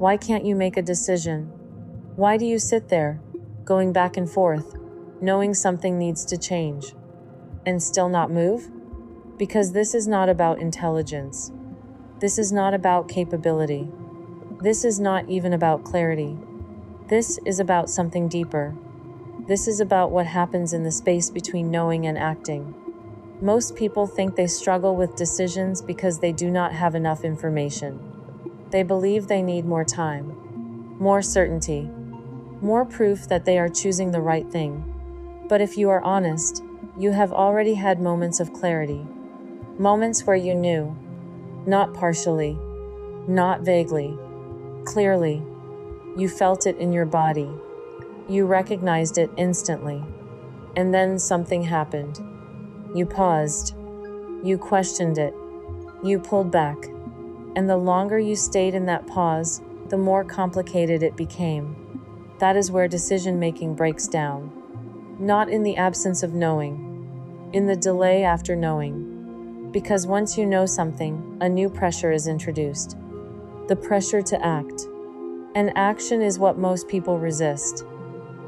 Why can't you make a decision? Why do you sit there, going back and forth, knowing something needs to change, and still not move? Because this is not about intelligence. This is not about capability. This is not even about clarity. This is about something deeper. This is about what happens in the space between knowing and acting. Most people think they struggle with decisions because they do not have enough information. They believe they need more time, more certainty, more proof that they are choosing the right thing. But if you are honest, you have already had moments of clarity. Moments where you knew, not partially, not vaguely, clearly. You felt it in your body. You recognized it instantly. And then something happened. You paused. You questioned it. You pulled back. And the longer you stayed in that pause, the more complicated it became. That is where decision-making breaks down. Not in the absence of knowing, in the delay after knowing. Because once you know something, a new pressure is introduced. The pressure to act. And action is what most people resist.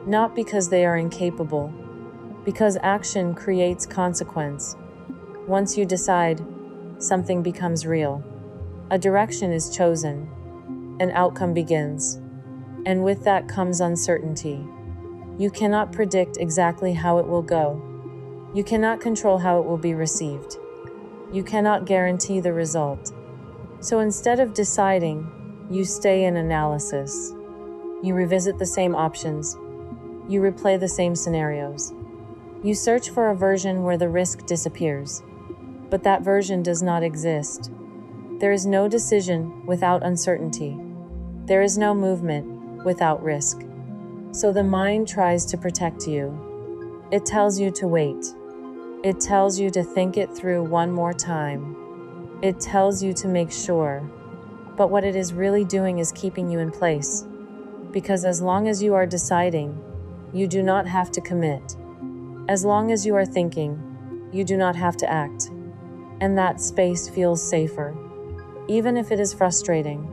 Not because they are incapable, because action creates consequence. Once you decide, something becomes real. A direction is chosen. An outcome begins. And with that comes uncertainty. You cannot predict exactly how it will go. You cannot control how it will be received. You cannot guarantee the result. So instead of deciding, you stay in analysis. You revisit the same options. You replay the same scenarios. You search for a version where the risk disappears. But that version does not exist. There is no decision without uncertainty. There is no movement without risk. So the mind tries to protect you. It tells you to wait. It tells you to think it through one more time. It tells you to make sure. But what it is really doing is keeping you in place. Because as long as you are deciding, you do not have to commit. As long as you are thinking, you do not have to act. And that space feels safer. Even if it is frustrating.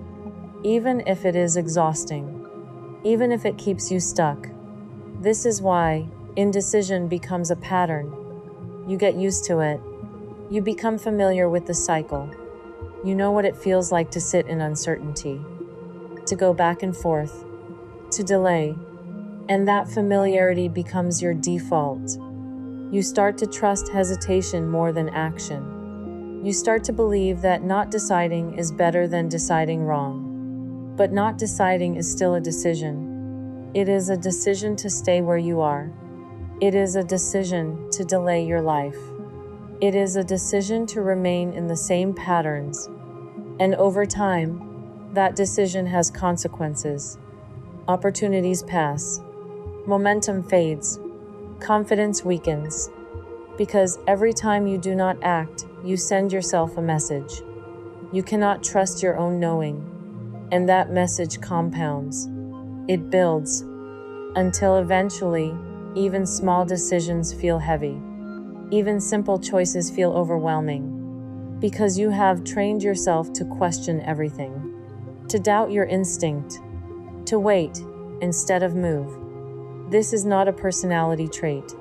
Even if it is exhausting. Even if it keeps you stuck. This is why indecision becomes a pattern. You get used to it. You become familiar with the cycle. You know what it feels like to sit in uncertainty, to go back and forth, to delay, and that familiarity becomes your default. You start to trust hesitation more than action. You start to believe that not deciding is better than deciding wrong. But not deciding is still a decision. It is a decision to stay where you are. It is a decision to delay your life. It is a decision to remain in the same patterns. And over time, that decision has consequences. Opportunities pass. Momentum fades. Confidence weakens. Because every time you do not act, you send yourself a message. You cannot trust your own knowing. And that message compounds. It builds. Until eventually, even small decisions feel heavy. Even simple choices feel overwhelming. Because you have trained yourself to question everything. To doubt your instinct. To wait instead of move. This is not a personality trait.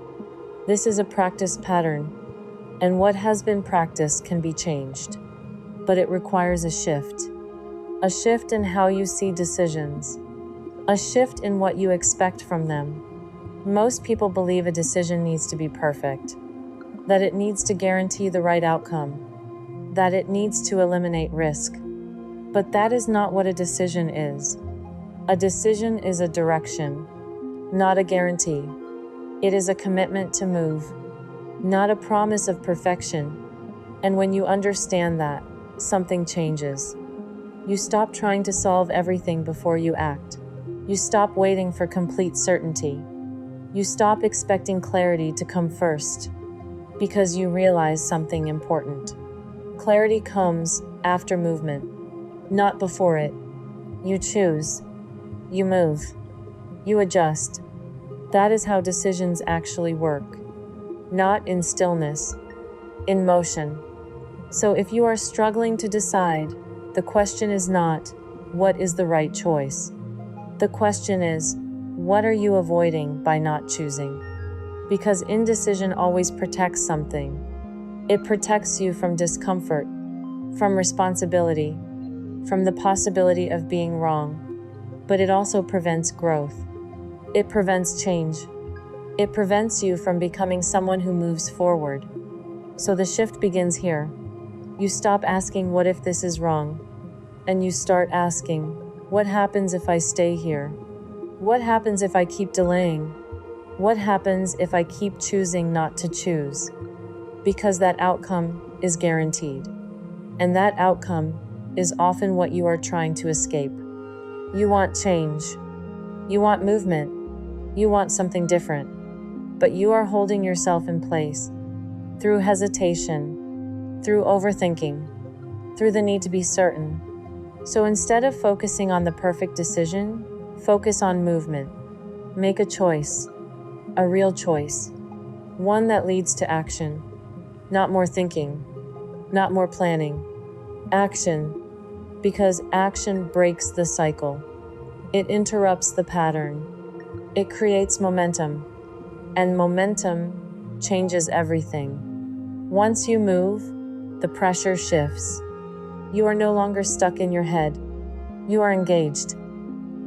This is a practice pattern. And what has been practiced can be changed. But it requires a shift. A shift in how you see decisions. A shift in what you expect from them. Most people believe a decision needs to be perfect. That it needs to guarantee the right outcome. That it needs to eliminate risk. But that is not what a decision is. A decision is a direction, not a guarantee. It is a commitment to move, not a promise of perfection. And when you understand that, something changes. You stop trying to solve everything before you act. You stop waiting for complete certainty. You stop expecting clarity to come first. Because you realize something important. Clarity comes after movement, not before it. You choose. You move. You adjust. That is how decisions actually work. Not in stillness, in motion. So if you are struggling to decide, the question is not, what is the right choice? The question is, what are you avoiding by not choosing? Because indecision always protects something. It protects you from discomfort, from responsibility, from the possibility of being wrong. But it also prevents growth. It prevents change. It prevents you from becoming someone who moves forward. So the shift begins here. You stop asking, what if this is wrong? And you start asking, what happens if I stay here? What happens if I keep delaying? What happens if I keep choosing not to choose? Because that outcome is guaranteed. And that outcome is often what you are trying to escape. You want change. You want movement. You want something different. But you are holding yourself in place through hesitation, through overthinking, through the need to be certain. So instead of focusing on the perfect decision, focus on movement. Make a choice, a real choice, one that leads to action. Not more thinking, not more planning. Action, because action breaks the cycle. It interrupts the pattern. It creates momentum, and momentum changes everything. Once you move, the pressure shifts. You are no longer stuck in your head. You are engaged.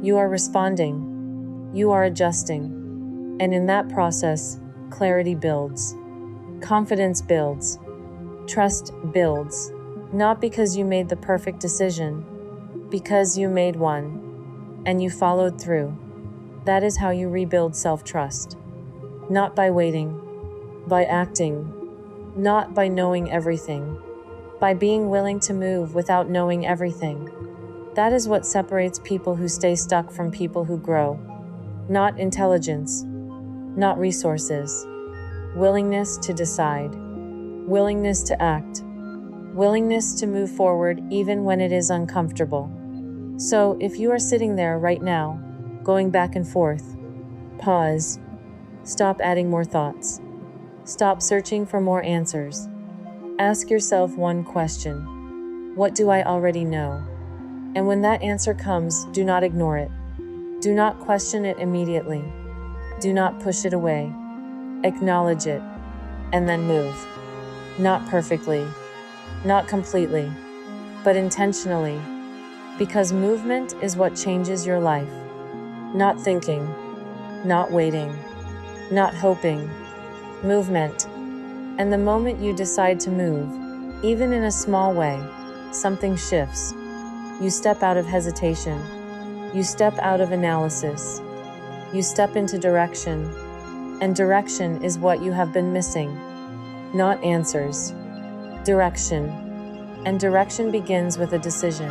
You are responding. You are adjusting. And in that process, clarity builds. Confidence builds. Trust builds. Not because you made the perfect decision, because you made one, and you followed through. That is how you rebuild self-trust. Not by waiting, by acting, not by knowing everything, by being willing to move without knowing everything. That is what separates people who stay stuck from people who grow. Not intelligence, not resources. Willingness to decide, willingness to act, willingness to move forward even when it is uncomfortable. So if you are sitting there right now, going back and forth, pause. Stop adding more thoughts. Stop searching for more answers. Ask yourself one question. What do I already know? And when that answer comes, do not ignore it. Do not question it immediately. Do not push it away. Acknowledge it, and then move. Not perfectly, not completely, but intentionally. Because movement is what changes your life. Not thinking, not waiting, not hoping. Movement. And the moment you decide to move, even in a small way, something shifts. You step out of hesitation. You step out of analysis. You step into direction. And direction is what you have been missing. Not answers. Direction. And direction begins with a decision.